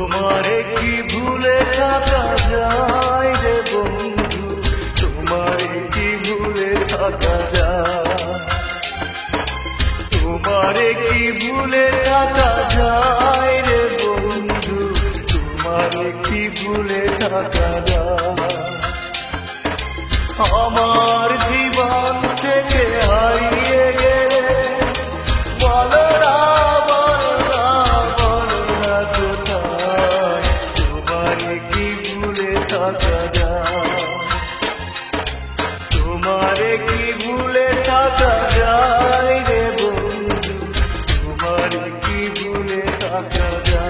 তোমারে কি ভুলে থাকা যায় রে বন্ধু, তোমারে কি ভুলে থাকা যায়, তোমারে কি ভুলে থাকা যায় রে বন্ধু, তোমারে কি ভুলে থাকা যায়। আমার জীবন থেকে হারিয়ে গেলে বলো না, বলো না, বলো না কোথায়, তোমারে কি ভুলে থাকা যায়, তোমারে কি ভুলে থাকা যায় রে বন্ধু, তোমারে কি ভুলে থাকা যায়।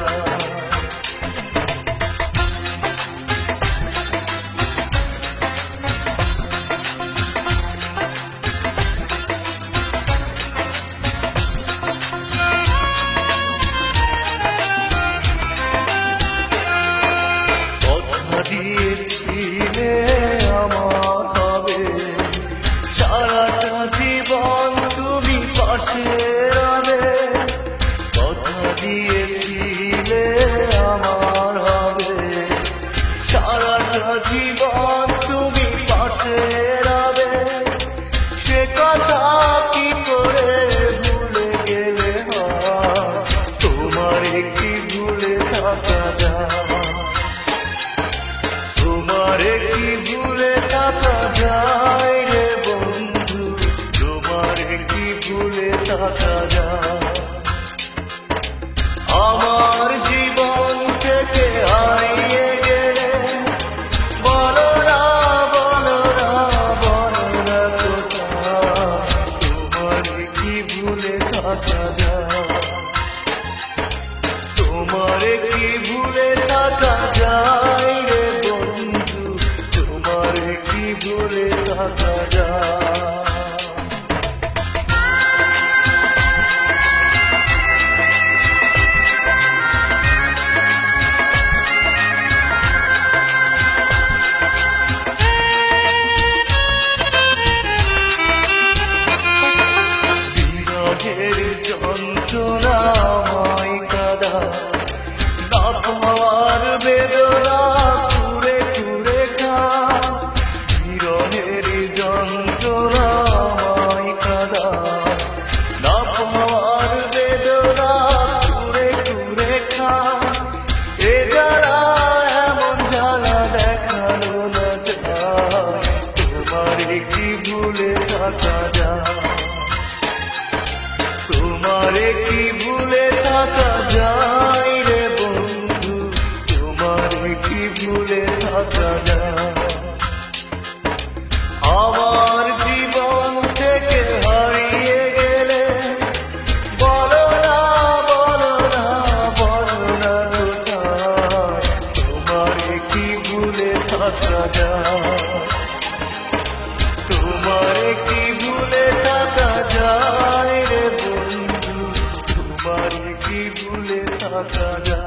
দিয়েছিলে আমার হবে, সারাটা জীবন তুমি পাশে রবে, কথা দিয়েছিলে আমার হবে, সারাটা জীবন তুমি পাশে রবে, সে কথা কি করে ভুলে গেলে হয়, তোমারে কি ভুলে থাকা যায়, তোমারে কি ভুলে থাকা যায় রে বন্ধু, তোমারে কি ভুলে থাকা যায়। আমার জীবন থেকে হারিয়ে গেলে বলো না, বলো না, বলো না কোথায়, তোমারে কি ভুলে থাকা যায়, তোমারে কি ভুলে থাকা যায় রে বন্ধু, তোমারে কি ভুলে থাকা যায়। বিরহের যন্ত্রণাময় কাদা, না পাওয়ার বেদনা কুরে কুরে খা, বিরহের যন্ত্রণাময় কাদা, না পাওয়ার বেদনা কুরে কুরে খা, এ জ্বালা এমন জ্বালা দেখানো না যায়, তোমারে কি ভুলে থাকা যায়, তোমারে কি ভুলে থাকা যায় রে বন্ধু, তোমারে কি ভুলে থাকা যায়। আমার জীবন থেকে হারিয়ে গেলে বলো না, বলো না, বলো না কোথায়, তোমারে কি ভুলে থাকা যায়, তোমারে কি ভুলে থাকা যায় রে বন্ধু, তোমারে কি ভুলে থাকা যায়।